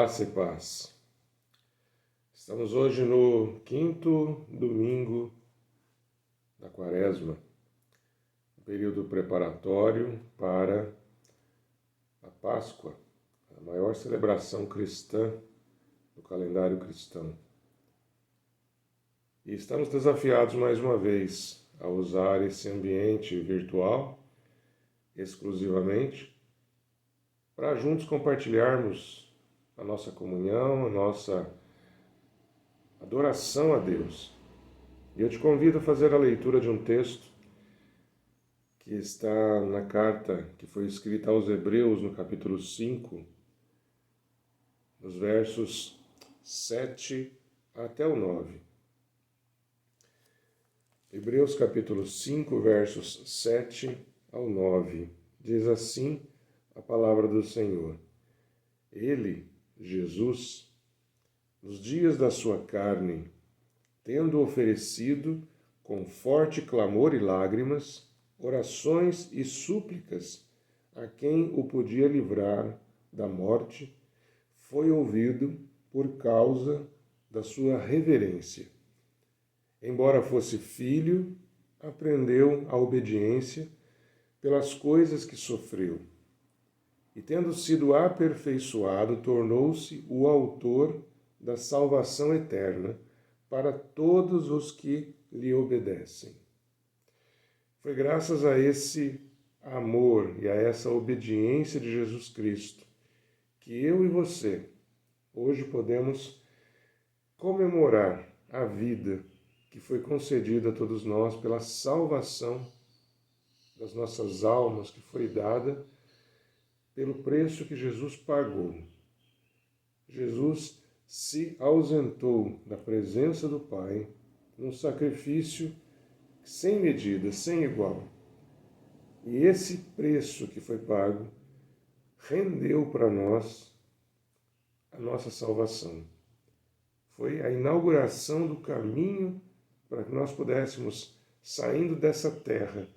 Graça e paz. Estamos hoje no quinto domingo da Quaresma, um período preparatório para a Páscoa, a maior celebração cristã do calendário cristão. E estamos desafiados mais uma vez a usar esse ambiente virtual exclusivamente para juntos compartilharmos a nossa comunhão, a nossa adoração a Deus. E eu te convido a fazer a leitura de um texto que está na carta que foi escrita aos Hebreus, no capítulo 5, nos versos 7 até o 9. Hebreus capítulo 5, versos 7 ao 9. Diz assim a palavra do Senhor. Ele, Jesus, nos dias da sua carne, tendo oferecido, com forte clamor e lágrimas, orações e súplicas a quem o podia livrar da morte, foi ouvido por causa da sua reverência. Embora fosse filho, aprendeu a obediência pelas coisas que sofreu. E tendo sido aperfeiçoado, tornou-se o autor da salvação eterna para todos os que lhe obedecem. Foi graças a esse amor e a essa obediência de Jesus Cristo que eu e você hoje podemos comemorar a vida que foi concedida a todos nós pela salvação das nossas almas, que foi dada pelo preço que Jesus pagou. Jesus se ausentou da presença do Pai num sacrifício sem medida, sem igual. E esse preço que foi pago rendeu para nós a nossa salvação. Foi a inauguração do caminho para que nós pudéssemos, saindo dessa terra,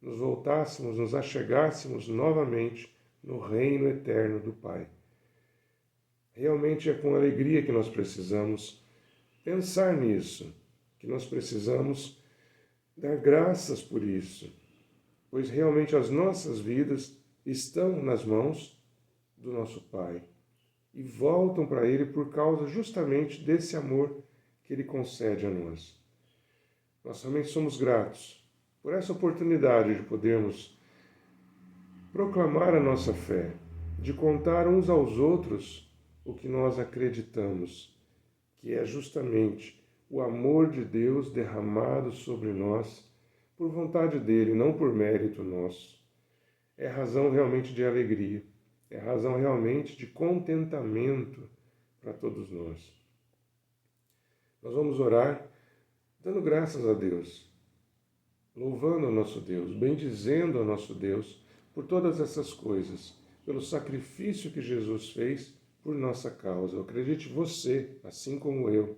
nos voltássemos, nos achegássemos novamente no reino eterno do Pai. Realmente é com alegria que nós precisamos pensar nisso, que nós precisamos dar graças por isso, pois realmente as nossas vidas estão nas mãos do nosso Pai e voltam para Ele por causa justamente desse amor que Ele concede a nós. Nós realmente somos gratos por essa oportunidade de podermos proclamar a nossa fé, de contar uns aos outros o que nós acreditamos, que é justamente o amor de Deus derramado sobre nós por vontade dele, não por mérito nosso. É razão realmente de alegria, é razão realmente de contentamento para todos nós. Nós vamos orar dando graças a Deus, louvando ao nosso Deus, bendizendo ao nosso Deus por todas essas coisas, pelo sacrifício que Jesus fez por nossa causa. Eu acredite você, assim como eu,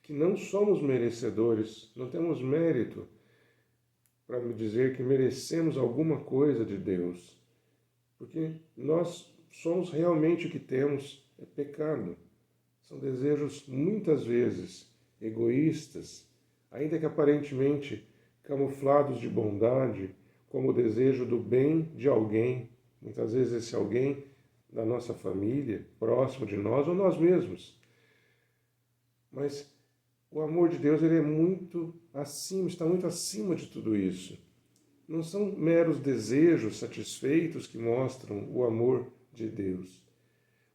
que não somos merecedores, não temos mérito para me dizer que merecemos alguma coisa de Deus, porque nós somos realmente o que temos é pecado. São desejos muitas vezes egoístas, ainda que aparentemente camuflados de bondade, como o desejo do bem de alguém, muitas vezes esse alguém da nossa família, próximo de nós ou nós mesmos. Mas o amor de Deus ele é muito acima, está muito acima de tudo isso. Não são meros desejos satisfeitos que mostram o amor de Deus,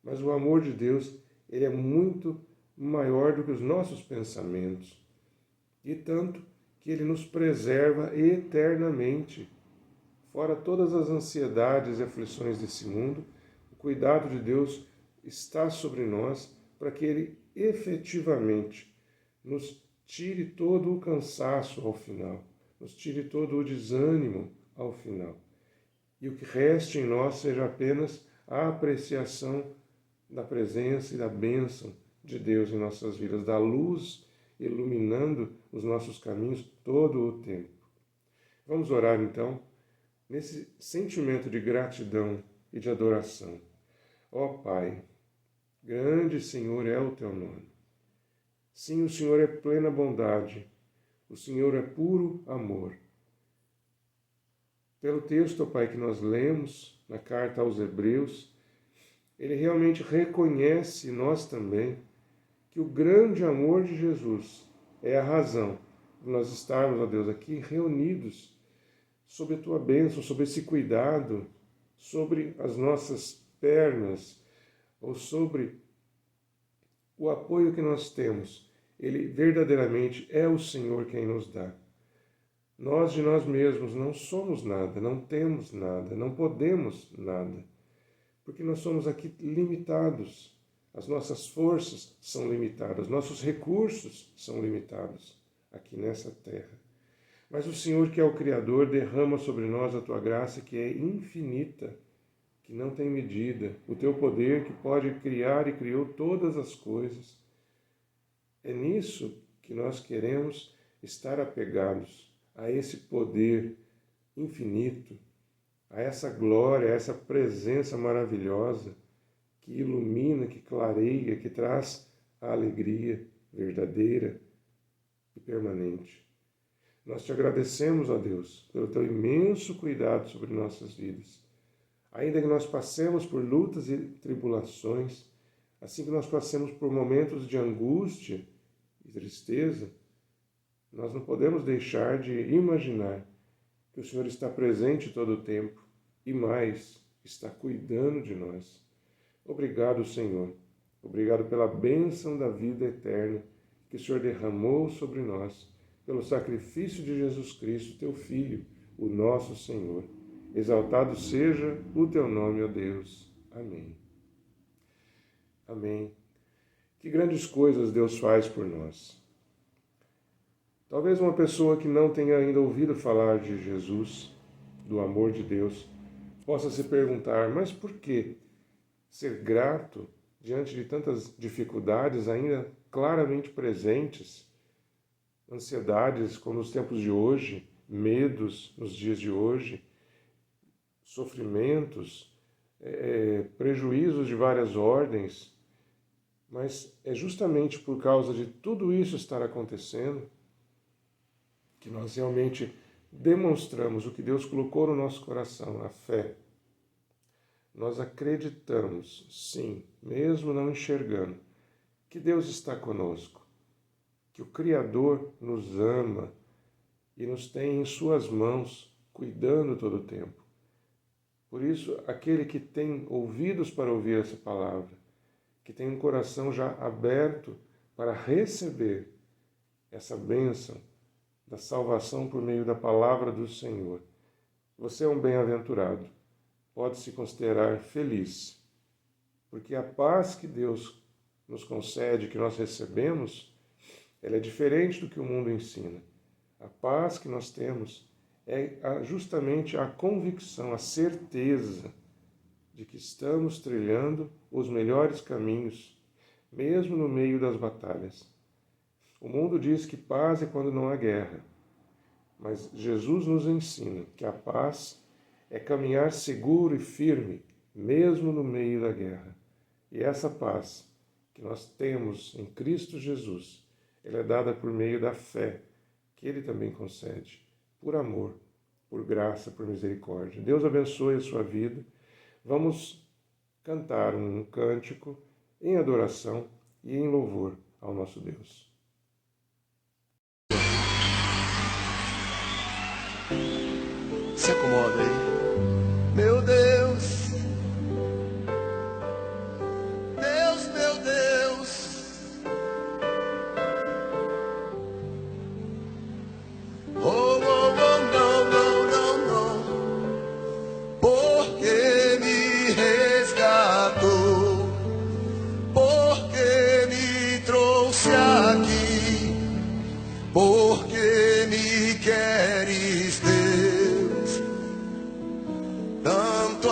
mas o amor de Deus ele é muito maior do que os nossos pensamentos, e tanto que ele nos preserva eternamente. Fora todas as ansiedades e aflições desse mundo, o cuidado de Deus está sobre nós para que ele efetivamente nos tire todo o cansaço ao final, nos tire todo o desânimo ao final. E o que reste em nós seja apenas a apreciação da presença e da bênção de Deus em nossas vidas, da luz iluminando os nossos caminhos todo o tempo. Vamos orar então nesse sentimento de gratidão e de adoração. Ó Pai, Grande, Senhor, é o teu nome. Sim, o Senhor é plena bondade, o Senhor é puro amor. Pelo texto, ó Pai, que nós lemos na carta aos Hebreus, ele realmente reconhece, nós também, que o grande amor de Jesus é a razão de nós estarmos, ó Deus, aqui reunidos sob a tua bênção, sob esse cuidado, sobre as nossas pernas, ou sobre o apoio que nós temos. Ele verdadeiramente é o Senhor quem nos dá. Nós de nós mesmos não somos nada, não temos nada, não podemos nada, porque nós somos aqui limitados. As nossas forças são limitadas, nossos recursos são limitados aqui nessa terra. Mas o Senhor, que é o Criador, derrama sobre nós a tua graça, que é infinita, que não tem medida, o teu poder que pode criar e criou todas as coisas. É nisso que nós queremos estar apegados, a esse poder infinito, a essa glória, a essa presença maravilhosa que ilumina, que clareia, que traz a alegria verdadeira e permanente. Nós te agradecemos, ó Deus, pelo teu imenso cuidado sobre nossas vidas. Ainda que nós passemos por lutas e tribulações, assim que nós passemos por momentos de angústia e tristeza, nós não podemos deixar de imaginar que o Senhor está presente todo o tempo e mais, está cuidando de nós. Obrigado, Senhor. Obrigado pela bênção da vida eterna que o Senhor derramou sobre nós, pelo sacrifício de Jesus Cristo, teu Filho, o nosso Senhor. Exaltado seja o teu nome, ó Deus. Amém. Amém. Que grandes coisas Deus faz por nós. Talvez uma pessoa que não tenha ainda ouvido falar de Jesus, do amor de Deus, possa se perguntar, mas por que ser grato diante de tantas dificuldades ainda claramente presentes, ansiedades como nos tempos de hoje, medos nos dias de hoje, sofrimentos, prejuízos de várias ordens, mas é justamente por causa de tudo isso estar acontecendo que nós realmente demonstramos o que Deus colocou no nosso coração, a fé. Nós acreditamos, sim, mesmo não enxergando, que Deus está conosco, que o Criador nos ama e nos tem em suas mãos, cuidando todo o tempo. Por isso, aquele que tem ouvidos para ouvir essa palavra, que tem um coração já aberto para receber essa bênção da salvação por meio da palavra do Senhor, você é um bem-aventurado, pode se considerar feliz, porque a paz que Deus nos concede, que nós recebemos, ela é diferente do que o mundo ensina. A paz que nós temos é justamente a convicção, a certeza de que estamos trilhando os melhores caminhos, mesmo no meio das batalhas. O mundo diz que paz é quando não há guerra, mas Jesus nos ensina que a paz é caminhar seguro e firme, mesmo no meio da guerra. E essa paz que nós temos em Cristo Jesus, ela é dada por meio da fé, que Ele também concede, por amor, por graça, por misericórdia. Deus abençoe a sua vida. Vamos cantar um cântico em adoração e em louvor ao nosso Deus. Se acomoda aí. Meu Deus, Deus, meu Deus, oh, oh, oh, não, não, não, não, porque me resgatou, porque me trouxe aqui, porque me queres, Deus, tanto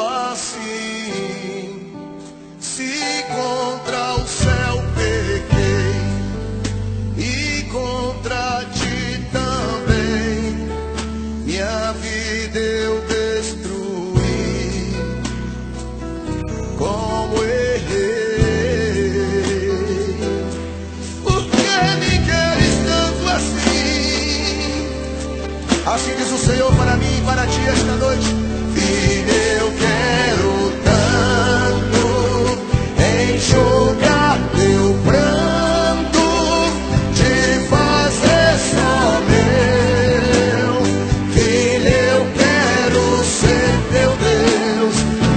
Assim diz o Senhor para mim e para ti esta noite. Filho, eu quero tanto enxugar teu pranto, te fazer só meu. Filho, eu quero ser teu Deus.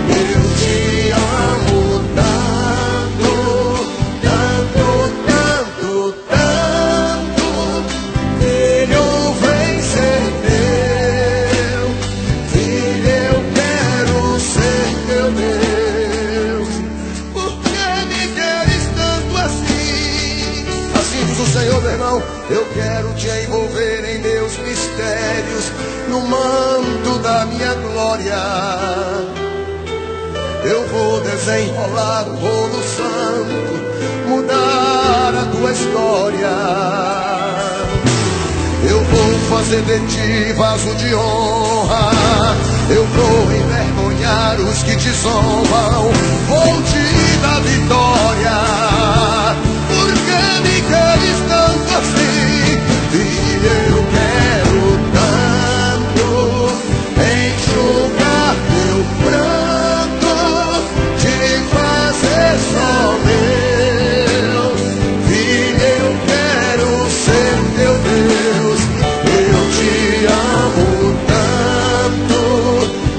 Eu te amo tanto, tanto, tanto, tanto. Filho, vem ser meu. Filho, eu quero ser teu Deus. Por que me queres tanto assim? Assim diz o Senhor, meu irmão. Eu quero te envolver em meus mistérios, no manto da minha glória. Eu vou desenrolar o rolo santo, mudar a tua história. Eu vou fazer de ti vaso de honra. Eu vou envergonhar os que te zombam. Vou te dar vitória. Por que me queres tanto assim? Filho, eu quero tanto enxugar teu pranto, te fazer só meu. Filho, eu quero ser teu Deus. Eu te amo tanto,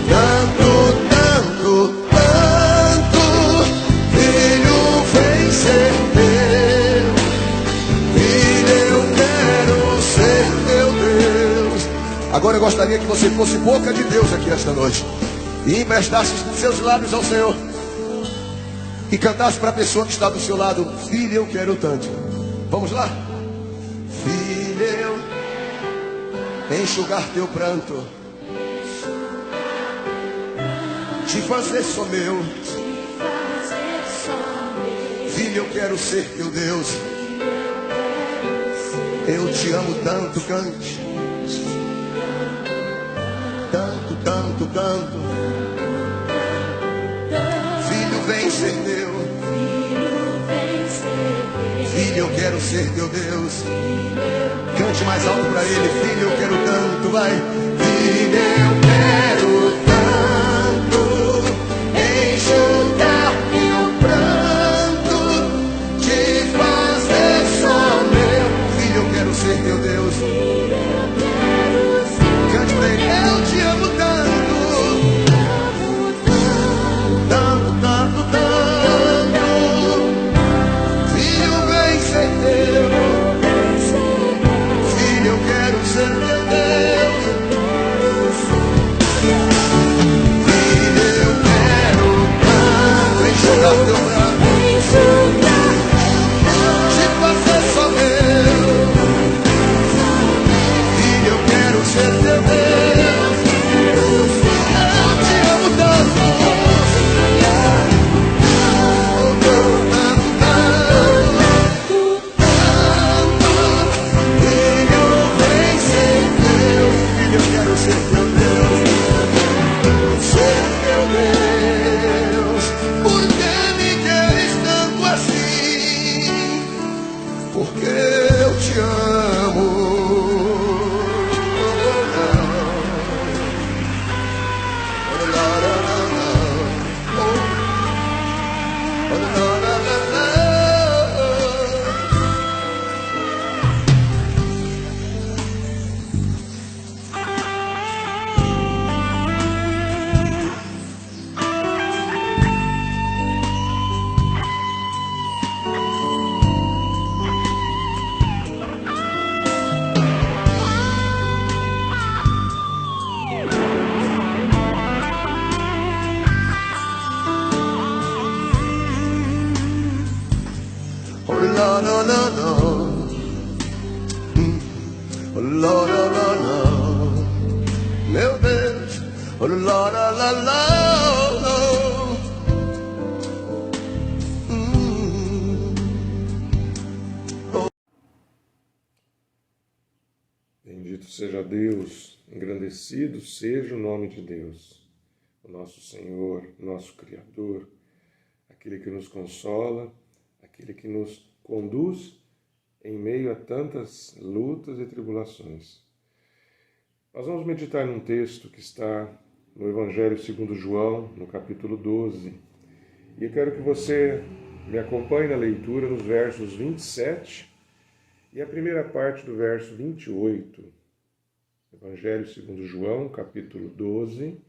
tanto, tanto, tanto. Filho, vem ser meu. Filho, eu quero ser teu Deus. Agora eu gostaria que você fosse boca de Deus aqui esta noite e emprestasse seus lábios ao Senhor e cantasse para a pessoa que está do seu lado: filho, eu quero tanto. Vamos lá? Filho, eu enxugar teu pranto, te fazer só meu. Filho, eu quero ser teu Deus. Eu te amo tanto, cante. Tanto, tanto, tanto. Filho, vem ser meu. Filho, eu quero ser teu Deus. Cante mais alto para ele. Filho, eu quero tanto, vai. Filho, eu quero tanto enxugar teu pranto, te fazer só meu. Filho, eu quero ser teu Deus. Cante pra ele. Eu te amo tanto, tanto, tanto, tanto. Filho, vem ser teu. Filho, eu quero ser teu Deus. Filho, eu quero tanto enxugar teu pranto, te fazer só meu. Filho, eu quero ser teu Deus. Eu te amo tanto, oh, tanto, tanto, tanto. Filho, vem ser teu. Filho, eu quero ser teu Deus. Ser teu Deus. Por que me queres tanto assim? Porque eu te amo. Oh, la, la, la, la. Oh, la, la, la, la. Meu Deus. Oh, la, la, la, la, la. Bendito seja Deus, engrandecido seja o nome de Deus, o nosso Senhor, nosso Criador, aquele que nos consola, aquele que nos conduz em meio a tantas lutas e tribulações. Nós vamos meditar num texto que está no Evangelho segundo João, no capítulo 12. E eu quero que você me acompanhe na leitura nos versos 27 e a primeira parte do verso 28. Evangelho segundo João, capítulo 12,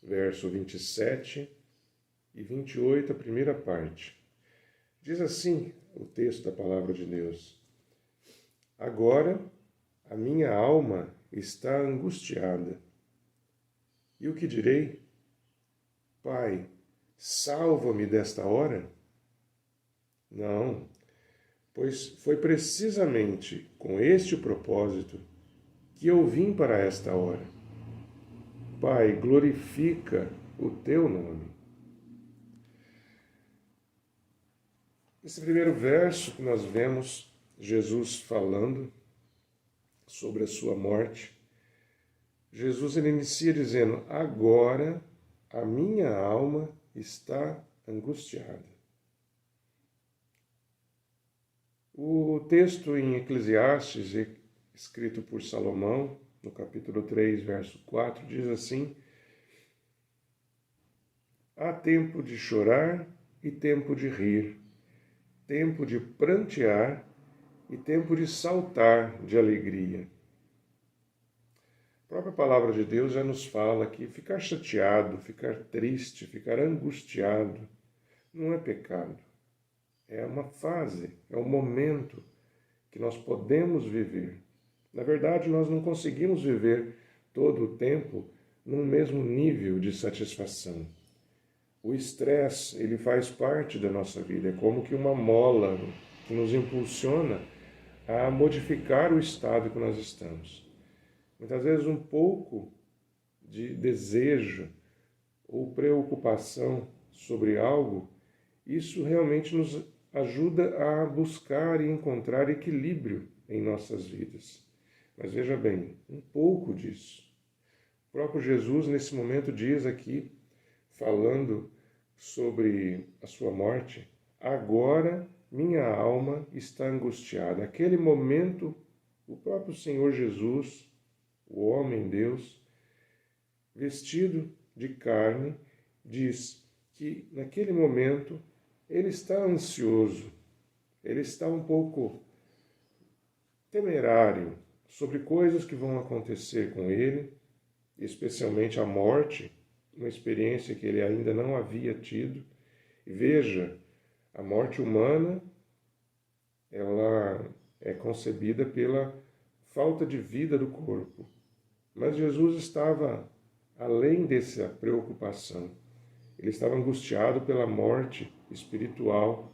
verso 27 e 28, a primeira parte. Diz assim o texto da palavra de Deus: Agora a minha alma está angustiada. E o que direi? Pai, salva-me desta hora? Não, pois foi precisamente com este propósito que eu vim para esta hora. Pai, glorifica o teu nome. Nesse primeiro verso que nós vemos Jesus falando sobre a sua morte, Jesus ele inicia dizendo: agora a minha alma está angustiada. O texto em Eclesiastes, escrito por Salomão, no capítulo 3, verso 4, diz assim: há tempo de chorar e tempo de rir, tempo de prantear e tempo de saltar de alegria. A própria palavra de Deus já nos fala que ficar chateado, ficar triste, ficar angustiado não é pecado. É uma fase, é um momento que nós podemos viver. Na verdade, nós não conseguimos viver todo o tempo num mesmo nível de satisfação. O estresse, ele faz parte da nossa vida, é como que uma mola que nos impulsiona a modificar o estado que nós estamos. Muitas vezes um pouco de desejo ou preocupação sobre algo, isso realmente nos ajuda a buscar e encontrar equilíbrio em nossas vidas. Mas veja bem, um pouco disso. O próprio Jesus, nesse momento, diz aqui, falando sobre a sua morte: agora minha alma está angustiada. Naquele momento, o próprio Senhor Jesus, o homem Deus, vestido de carne, diz que naquele momento ele está ansioso, ele está um pouco temerário sobre coisas que vão acontecer com ele, especialmente a morte, uma experiência que ele ainda não havia tido. E veja, a morte humana, ela é concebida pela falta de vida do corpo. Mas Jesus estava além dessa preocupação. Ele estava angustiado pela morte espiritual,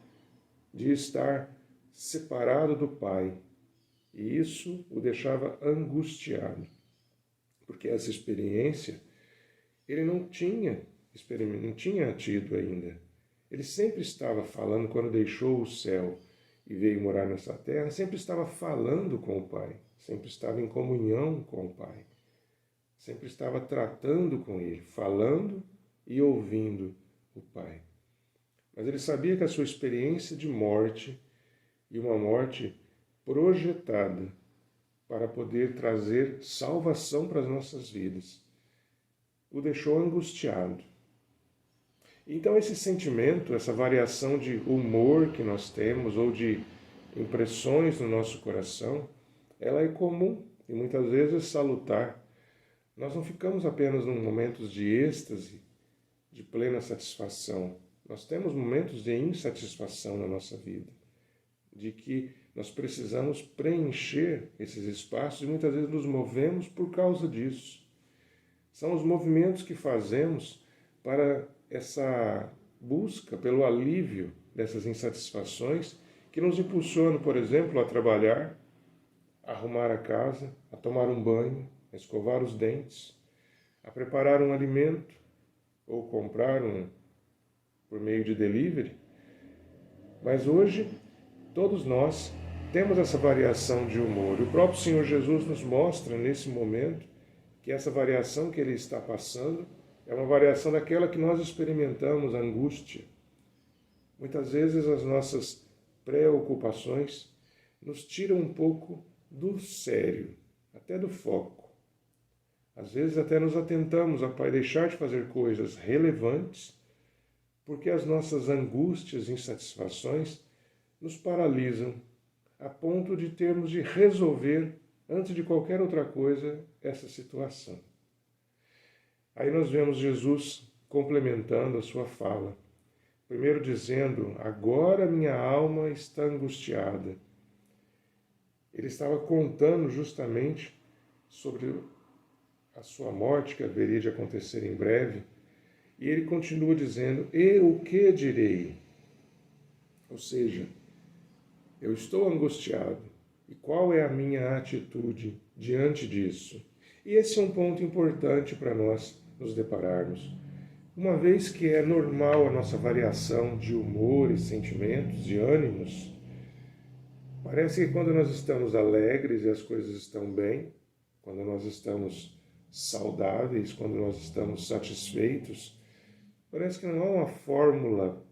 de estar separado do Pai. E isso o deixava angustiado, porque essa experiência ele não tinha tido ainda. Ele sempre estava falando, quando deixou o céu e veio morar nessa terra, sempre estava falando com o Pai, sempre estava em comunhão com o Pai, sempre estava tratando com Ele, falando e ouvindo o Pai. Mas ele sabia que a sua experiência de morte, e uma morte projetada para poder trazer salvação para as nossas vidas, o deixou angustiado. Então esse sentimento, essa variação de humor que nós temos, ou de impressões no nosso coração, ela é comum e muitas vezes salutar. Nós não ficamos apenas em momentos de êxtase, de plena satisfação. Nós temos momentos de insatisfação na nossa vida, de que nós precisamos preencher esses espaços e muitas vezes nos movemos por causa disso. São os movimentos que fazemos para essa busca pelo alívio dessas insatisfações que nos impulsionam, por exemplo, a trabalhar, a arrumar a casa, a tomar um banho, a escovar os dentes, a preparar um alimento ou comprar por meio de delivery. Mas hoje, todos nós temos essa variação de humor. O próprio Senhor Jesus nos mostra nesse momento que essa variação que ele está passando é uma variação daquela que nós experimentamos, a angústia. Muitas vezes as nossas preocupações nos tiram um pouco do sério, até do foco. Às vezes até nos atentamos a deixar de fazer coisas relevantes porque as nossas angústias e insatisfações nos paralisam a ponto de termos de resolver, antes de qualquer outra coisa, essa situação. Aí nós vemos Jesus complementando a sua fala, primeiro dizendo: agora minha alma está angustiada. Ele estava contando justamente sobre a sua morte, que haveria de acontecer em breve, e ele continua dizendo: e o que direi? Ou seja, eu estou angustiado. E qual é a minha atitude diante disso? E esse é um ponto importante para nós nos depararmos. Uma vez que é normal a nossa variação de humor e sentimentos, de ânimos, parece que quando nós estamos alegres e as coisas estão bem, quando nós estamos saudáveis, quando nós estamos satisfeitos, parece que não há uma fórmula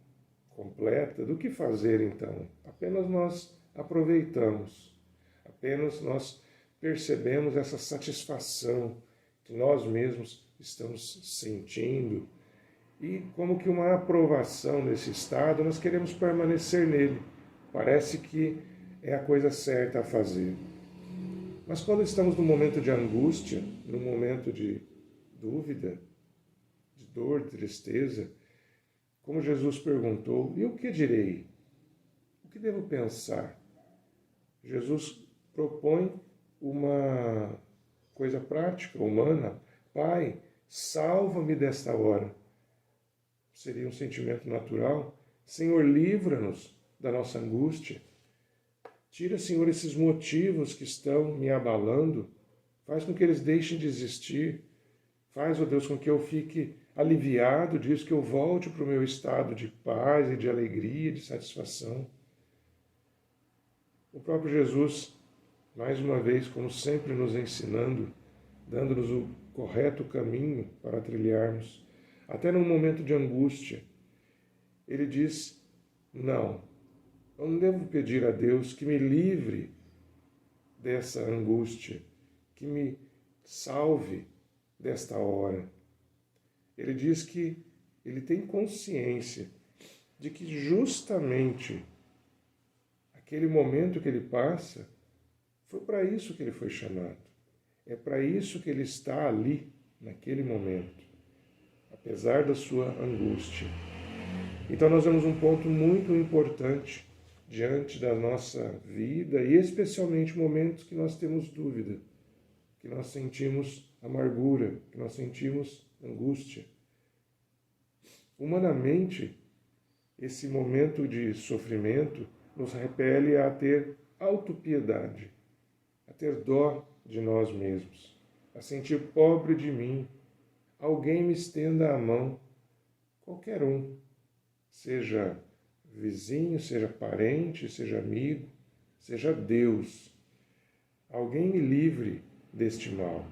completa do que fazer então. Apenas nós aproveitamos, apenas nós percebemos essa satisfação que nós mesmos estamos sentindo e como que uma aprovação nesse estado, nós queremos permanecer nele. Parece que é a coisa certa a fazer. Mas quando estamos num momento de angústia, num momento de dúvida, de dor, de tristeza, como Jesus perguntou: e o que direi? O que devo pensar? Jesus propõe uma coisa prática, humana. Pai, salva-me desta hora. Seria um sentimento natural. Senhor, livra-nos da nossa angústia. Tira, Senhor, esses motivos que estão me abalando. Faz com que eles deixem de existir. Faz, ó Deus, com que eu fique aliviado disso, que eu volte para o meu estado de paz e de alegria, de satisfação. O próprio Jesus, mais uma vez, como sempre, nos ensinando, dando-nos o correto caminho para trilharmos, até num momento de angústia, ele diz: não, eu não devo pedir a Deus que me livre dessa angústia, que me salve desta hora. Ele diz que ele tem consciência de que justamente aquele momento que ele passa foi para isso que ele foi chamado. É para isso que ele está ali, naquele momento, apesar da sua angústia. Então nós vemos um ponto muito importante diante da nossa vida, e especialmente momentos que nós temos dúvida, que nós sentimos amargura, que nós sentimos angústia. Humanamente, esse momento de sofrimento nos repele a ter autopiedade, a ter dó de nós mesmos, a sentir pobre de mim. Alguém me estenda a mão, qualquer um, seja vizinho, seja parente, seja amigo, seja Deus. Alguém me livre deste mal.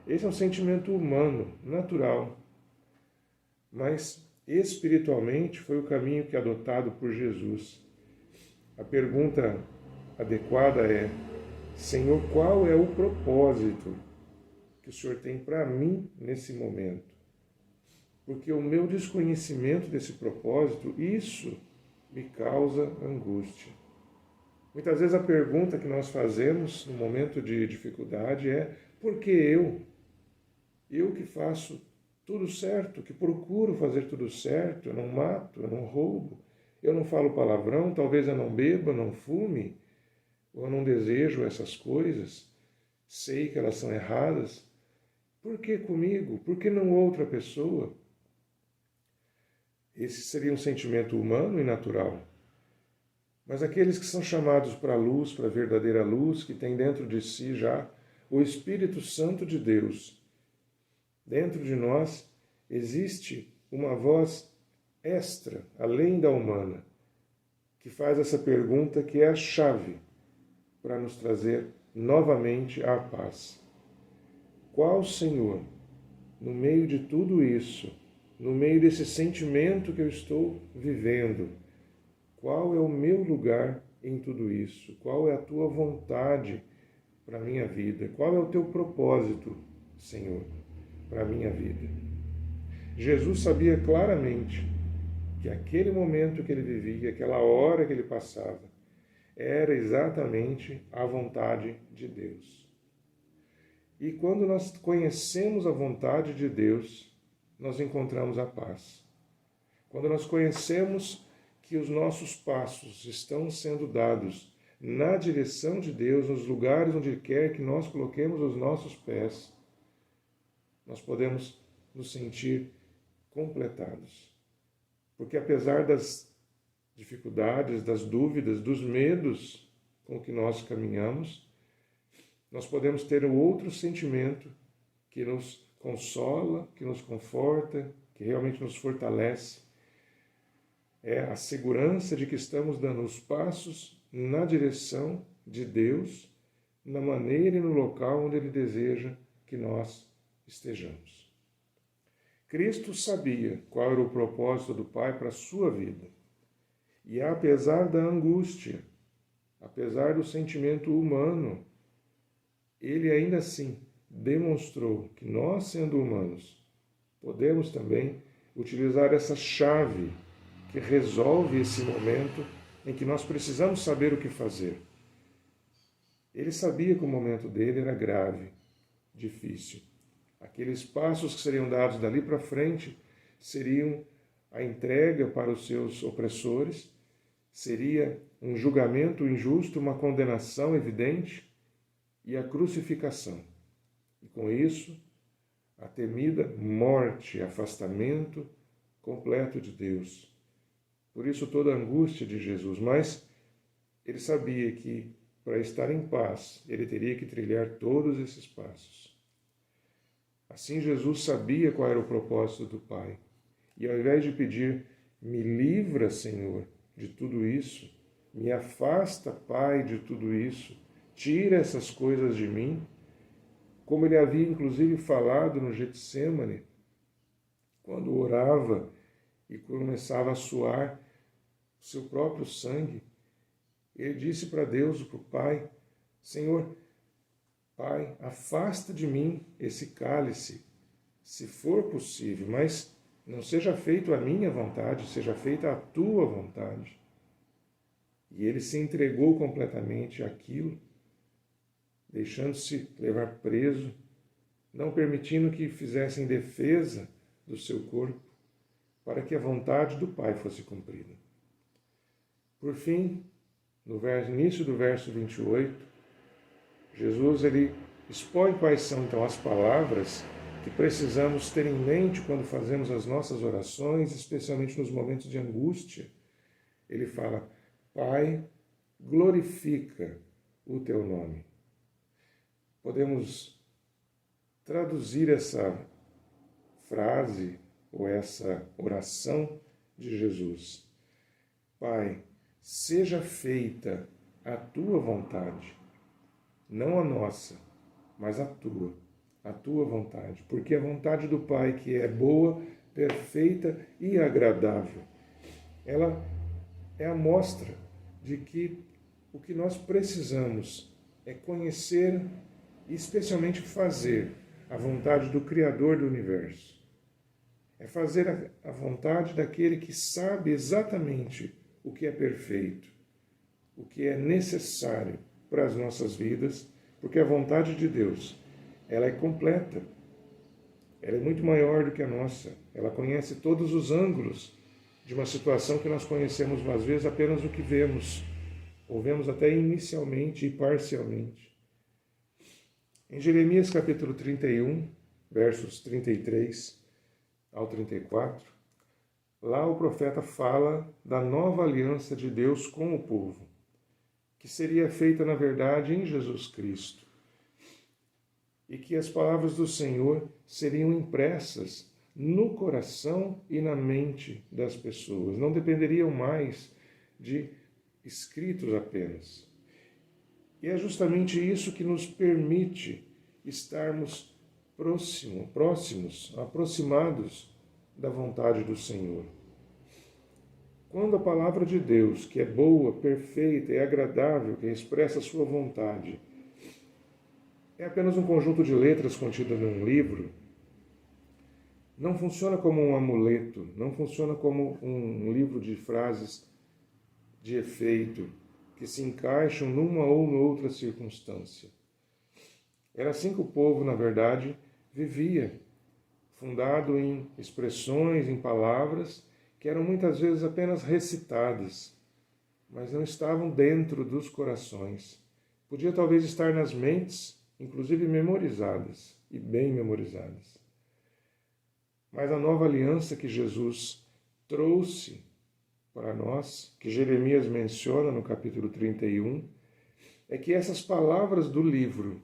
Esse é um sentimento humano, natural, mas espiritualmente foi o caminho que é adotado por Jesus. A pergunta adequada é: Senhor, qual é o propósito que o Senhor tem para mim nesse momento? Porque o meu desconhecimento desse propósito, isso me causa angústia. Muitas vezes a pergunta que nós fazemos no momento de dificuldade é: por que eu? Eu que faço tudo certo, que procuro fazer tudo certo, eu não mato, eu não roubo, eu não falo palavrão, talvez eu não beba, não fume, ou eu não desejo essas coisas, sei que elas são erradas. Por que comigo? Por que não outra pessoa? Esse seria um sentimento humano e natural. Mas aqueles que são chamados para a luz, para a verdadeira luz, que tem dentro de si já o Espírito Santo de Deus, dentro de nós existe uma voz extra, além da humana, que faz essa pergunta que é a chave para nos trazer novamente à paz. Qual, Senhor, no meio de tudo isso, no meio desse sentimento que eu estou vivendo, qual é o meu lugar em tudo isso? Qual é a tua vontade para a minha vida? Qual é o teu propósito, Senhor, para a minha vida. Jesus sabia claramente que aquele momento que ele vivia, aquela hora que ele passava, era exatamente a vontade de Deus. E quando nós conhecemos a vontade de Deus, nós encontramos a paz. Quando nós conhecemos que os nossos passos estão sendo dados na direção de Deus, nos lugares onde Ele quer que nós coloquemos os nossos pés, nós podemos nos sentir completados. Porque apesar das dificuldades, das dúvidas, dos medos com que nós caminhamos, nós podemos ter um outro sentimento que nos consola, que nos conforta, que realmente nos fortalece. É a segurança de que estamos dando os passos na direção de Deus, na maneira e no local onde Ele deseja que nós estejamos. Cristo sabia qual era o propósito do Pai para a sua vida. E apesar da angústia, apesar do sentimento humano, Ele ainda assim demonstrou que nós, sendo humanos, podemos também utilizar essa chave que resolve esse momento em que nós precisamos saber o que fazer. Ele sabia que o momento dele era grave, difícil. Aqueles passos que seriam dados dali para frente seriam a entrega para os seus opressores, seria um julgamento injusto, uma condenação evidente e a crucificação. E com isso, a temida morte, afastamento completo de Deus. Por isso toda a angústia de Jesus, mas ele sabia que para estar em paz, ele teria que trilhar todos esses passos. Assim Jesus sabia qual era o propósito do Pai. E ao invés de pedir, me livra, Senhor, de tudo isso, me afasta, Pai, de tudo isso, tira essas coisas de mim, como ele havia inclusive falado no Getsêmani, quando orava e começava a suar o seu próprio sangue, ele disse para Deus, para o Pai, Senhor, Pai, afasta de mim esse cálice, se for possível, mas não seja feita a minha vontade, seja feita a tua vontade. E ele se entregou completamente àquilo, deixando-se levar preso, não permitindo que fizessem defesa do seu corpo, para que a vontade do Pai fosse cumprida. Por fim, no início do verso 28, Jesus ele expõe quais são então as palavras que precisamos ter em mente quando fazemos as nossas orações, especialmente nos momentos de angústia. Ele fala, Pai, glorifica o teu nome. Podemos traduzir essa frase ou essa oração de Jesus. Pai, seja feita a tua vontade, não a nossa, mas a tua vontade, porque a vontade do Pai, que é boa, perfeita e agradável, ela é a mostra de que o que nós precisamos é conhecer e especialmente fazer a vontade do Criador do Universo. É fazer a vontade daquele que sabe exatamente o que é perfeito, o que é necessário para as nossas vidas, porque a vontade de Deus, ela é completa, ela é muito maior do que a nossa, ela conhece todos os ângulos de uma situação que nós conhecemos às vezes apenas o que vemos, ou vemos até inicialmente e parcialmente. Em Jeremias capítulo 31, versos 33 ao 34, lá o profeta fala da nova aliança de Deus com o povo, que seria feita, na verdade, em Jesus Cristo, e que as palavras do Senhor seriam impressas no coração e na mente das pessoas, não dependeriam mais de escritos apenas. E é justamente isso que nos permite estarmos próximos, aproximados da vontade do Senhor. Quando a palavra de Deus, que é boa, perfeita e agradável, que expressa a sua vontade, é apenas um conjunto de letras contido num livro, não funciona como um amuleto, não funciona como um livro de frases de efeito que se encaixam numa ou noutra circunstância. Era assim que o povo, na verdade, vivia, fundado em expressões, em palavras que eram muitas vezes apenas recitadas, mas não estavam dentro dos corações. Podia talvez estar nas mentes, inclusive memorizadas, e bem memorizadas. Mas a nova aliança que Jesus trouxe para nós, que Jeremias menciona no capítulo 31, é que essas palavras do livro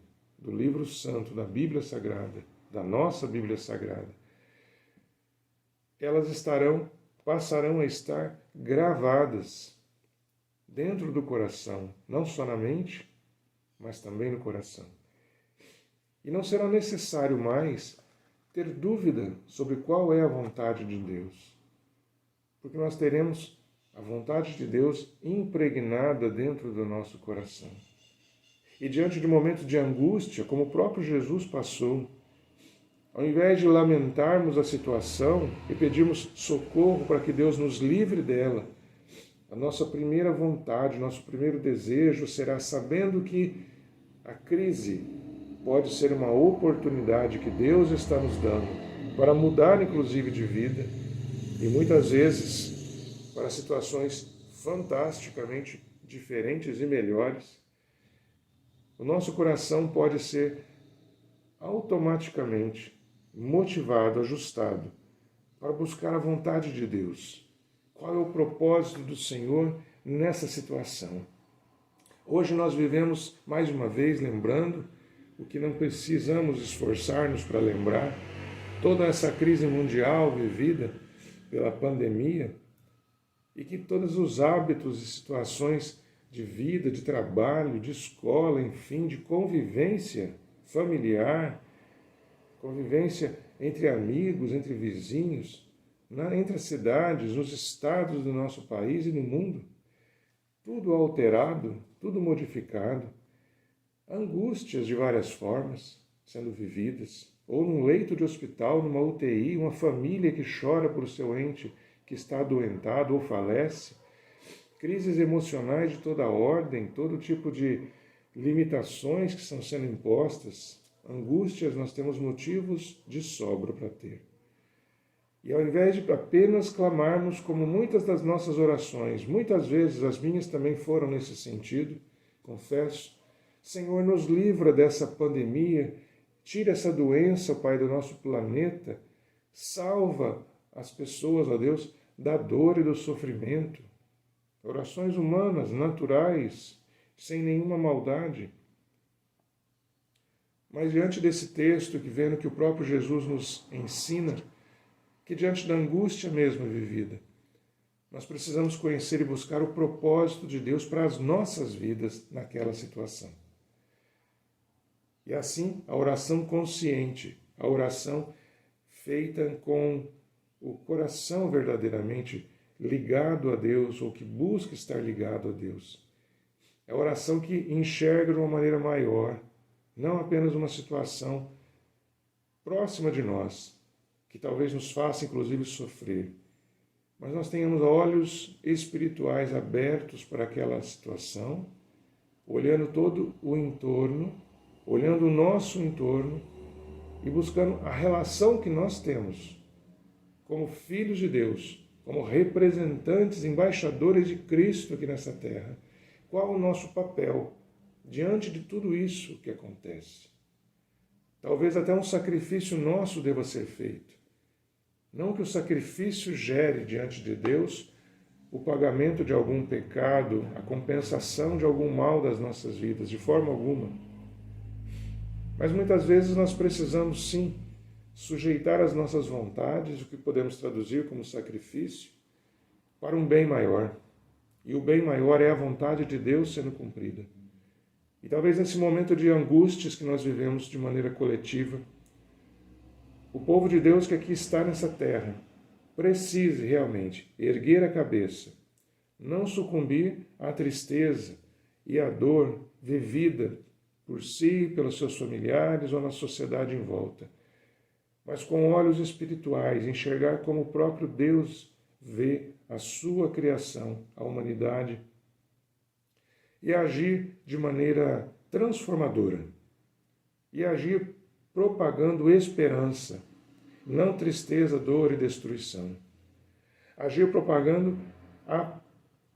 santo, da Bíblia Sagrada, da nossa Bíblia Sagrada, elas passarão a estar gravadas dentro do coração, não só na mente, mas também no coração. E não será necessário mais ter dúvida sobre qual é a vontade de Deus, porque nós teremos a vontade de Deus impregnada dentro do nosso coração. E diante de momentos de angústia, como o próprio Jesus passou, ao invés de lamentarmos a situação e pedirmos socorro para que Deus nos livre dela, a nossa primeira vontade, nosso primeiro desejo será, sabendo que a crise pode ser uma oportunidade que Deus está nos dando para mudar, inclusive, de vida, e muitas vezes para situações fantasticamente diferentes e melhores. O nosso coração pode ser automaticamente motivado, ajustado para buscar a vontade de Deus. Qual é o propósito do Senhor nessa situação? Hoje nós vivemos, mais uma vez, lembrando o que não precisamos esforçar-nos para lembrar, toda essa crise mundial vivida pela pandemia, e que todos os hábitos e situações de vida, de trabalho, de escola, enfim, de convivência familiar, convivência entre amigos, entre vizinhos, entre as cidades, nos estados do nosso país e no mundo, tudo alterado, tudo modificado, angústias de várias formas sendo vividas, ou num leito de hospital, numa UTI, uma família que chora por seu ente que está adoentado ou falece, crises emocionais de toda ordem, todo tipo de limitações que estão sendo impostas, angústias nós temos motivos de sobra para ter. E ao invés de apenas clamarmos, como muitas das nossas orações, muitas vezes as minhas também foram nesse sentido, confesso, Senhor, nos livra dessa pandemia, tira essa doença, Pai, do nosso planeta, salva as pessoas, ó Deus, da dor e do sofrimento. Orações humanas, naturais, sem nenhuma maldade. Mas diante desse texto, que vendo que o próprio Jesus nos ensina, que diante da angústia mesmo vivida, nós precisamos conhecer e buscar o propósito de Deus para as nossas vidas naquela situação. E assim, a oração consciente, a oração feita com o coração verdadeiramente ligado a Deus, ou que busca estar ligado a Deus. É a oração que enxerga de uma maneira maior, não apenas uma situação próxima de nós, que talvez nos faça inclusive sofrer, mas nós tenhamos olhos espirituais abertos para aquela situação, olhando todo o entorno, olhando o nosso entorno e buscando a relação que nós temos como filhos de Deus, como representantes, embaixadores de Cristo aqui nessa terra. Qual o nosso papel diante de tudo isso que acontece? Talvez até um sacrifício nosso deva ser feito. Não que o sacrifício gere diante de Deus o pagamento de algum pecado, a compensação de algum mal das nossas vidas, de forma alguma. Mas muitas vezes nós precisamos sim sujeitar as nossas vontades, o que podemos traduzir como sacrifício, para um bem maior. E o bem maior é a vontade de Deus sendo cumprida. E talvez nesse momento de angústias que nós vivemos de maneira coletiva, o povo de Deus que aqui está nessa terra precise realmente erguer a cabeça, não sucumbir à tristeza e à dor vivida por si, pelos seus familiares ou na sociedade em volta, mas com olhos espirituais, enxergar como o próprio Deus vê a sua criação, a humanidade, e agir de maneira transformadora, e agir propagando esperança, não tristeza, dor e destruição. Agir propagando a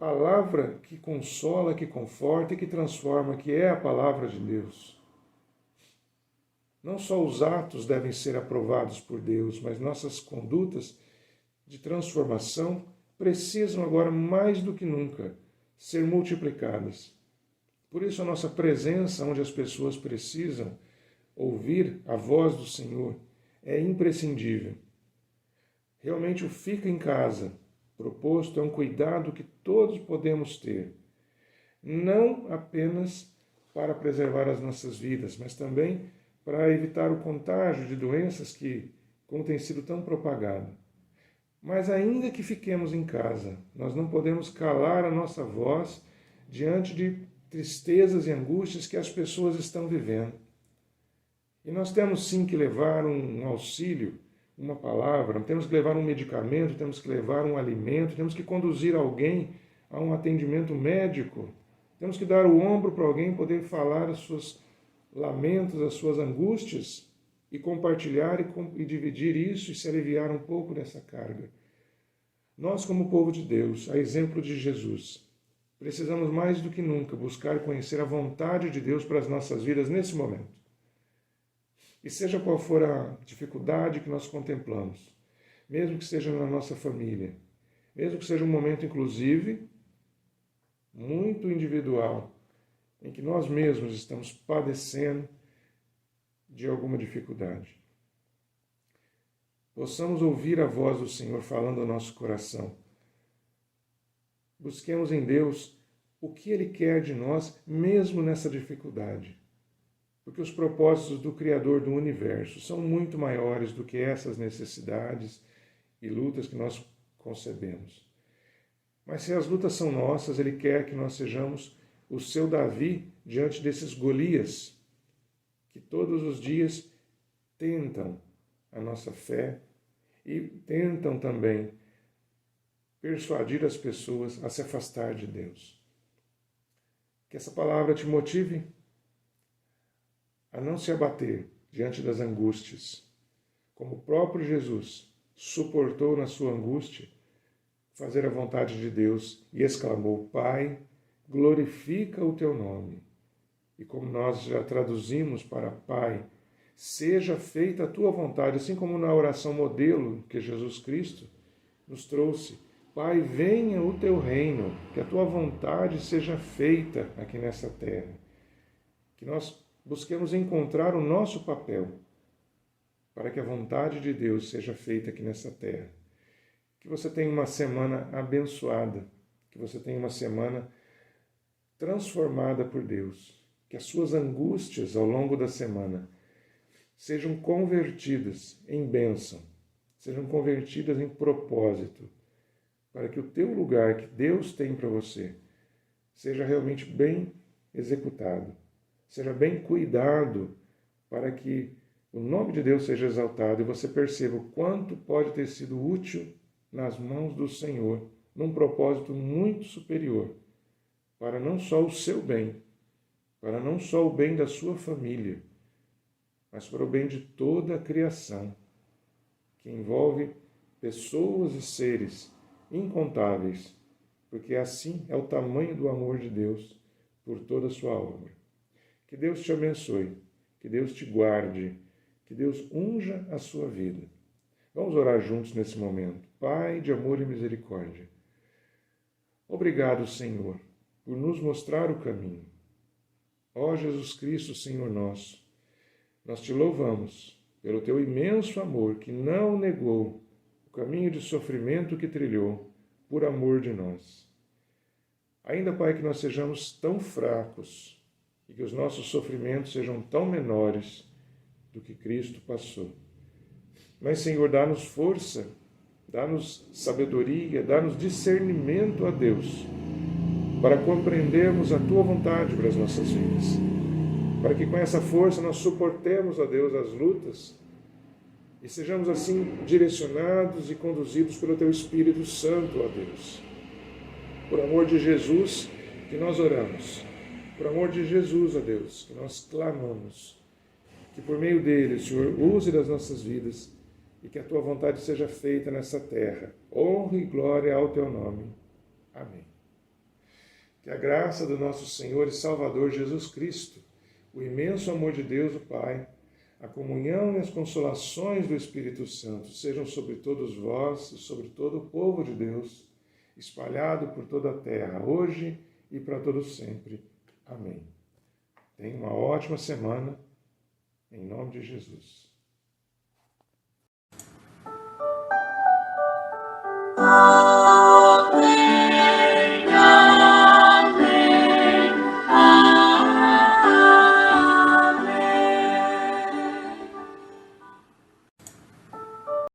palavra que consola, que conforta e que transforma, que é a palavra de Deus. Não só os atos devem ser aprovados por Deus, mas nossas condutas de transformação precisam agora mais do que nunca ser multiplicadas. Por isso a nossa presença onde as pessoas precisam ouvir a voz do Senhor é imprescindível. Realmente o fica em casa proposto é um cuidado que todos podemos ter, não apenas para preservar as nossas vidas, mas também para evitar o contágio de doenças como tem sido tão propagado. Mas ainda que fiquemos em casa, nós não podemos calar a nossa voz diante de tristezas e angústias que as pessoas estão vivendo. E nós temos sim que levar um auxílio, uma palavra, temos que levar um medicamento, temos que levar um alimento, temos que conduzir alguém a um atendimento médico, temos que dar o ombro para alguém poder falar os seus lamentos, as suas angústias e compartilhar e dividir isso e se aliviar um pouco dessa carga. Nós, como povo de Deus, a exemplo de Jesus, precisamos mais do que nunca buscar conhecer a vontade de Deus para as nossas vidas nesse momento. E seja qual for a dificuldade que nós contemplamos, mesmo que seja na nossa família, mesmo que seja um momento, inclusive, muito individual, em que nós mesmos estamos padecendo de alguma dificuldade, possamos ouvir a voz do Senhor falando ao nosso coração. Busquemos em Deus o que Ele quer de nós, mesmo nessa dificuldade. Porque os propósitos do Criador do Universo são muito maiores do que essas necessidades e lutas que nós concebemos. Mas se as lutas são nossas, Ele quer que nós sejamos o seu Davi diante desses Golias, que todos os dias tentam a nossa fé e tentam também persuadir as pessoas a se afastar de Deus. Que essa palavra te motive a não se abater diante das angústias, como o próprio Jesus suportou na sua angústia, fazer a vontade de Deus e exclamou: Pai, glorifica o teu nome. E como nós já traduzimos para Pai, seja feita a tua vontade, assim como na oração modelo que Jesus Cristo nos trouxe. Pai, venha o teu reino, que a tua vontade seja feita aqui nessa terra. Que nós busquemos encontrar o nosso papel para que a vontade de Deus seja feita aqui nessa terra. Que você tenha uma semana abençoada, que você tenha uma semana transformada por Deus, que as suas angústias ao longo da semana sejam convertidas em bênção, sejam convertidas em propósito, para que o teu lugar que Deus tem para você seja realmente bem executado, seja bem cuidado, para que o nome de Deus seja exaltado e você perceba o quanto pode ter sido útil nas mãos do Senhor, num propósito muito superior, para não só o seu bem, para não só o bem da sua família, mas para o bem de toda a criação, que envolve pessoas e seres incontáveis, porque assim é o tamanho do amor de Deus por toda a sua obra. Que Deus te abençoe, que Deus te guarde, que Deus unja a sua vida. Vamos orar juntos nesse momento. Pai de amor e misericórdia, obrigado, Senhor, por nos mostrar o caminho. Ó Jesus Cristo, Senhor nosso, nós te louvamos pelo teu imenso amor que não negou o caminho de sofrimento que trilhou por amor de nós. Ainda, Pai, que nós sejamos tão fracos e que os nossos sofrimentos sejam tão menores do que Cristo passou. Mas, Senhor, dá-nos força, dá-nos sabedoria, dá-nos discernimento a Deus, para compreendermos a Tua vontade para as nossas vidas. para que com essa força nós suportemos, ó Deus, as lutas e sejamos assim direcionados e conduzidos pelo Teu Espírito Santo, ó Deus. Por amor de Jesus que nós oramos, por amor de Jesus, ó Deus, que nós clamamos, que por meio dele o Senhor use das nossas vidas e que a Tua vontade seja feita nessa terra. Honra e glória ao Teu nome. Amém. Que a graça do nosso Senhor e Salvador Jesus Cristo, o imenso amor de Deus, o Pai, a comunhão e as consolações do Espírito Santo sejam sobre todos vós e sobre todo o povo de Deus, espalhado por toda a terra, hoje e para todo sempre. Amém. Tenha uma ótima semana, em nome de Jesus.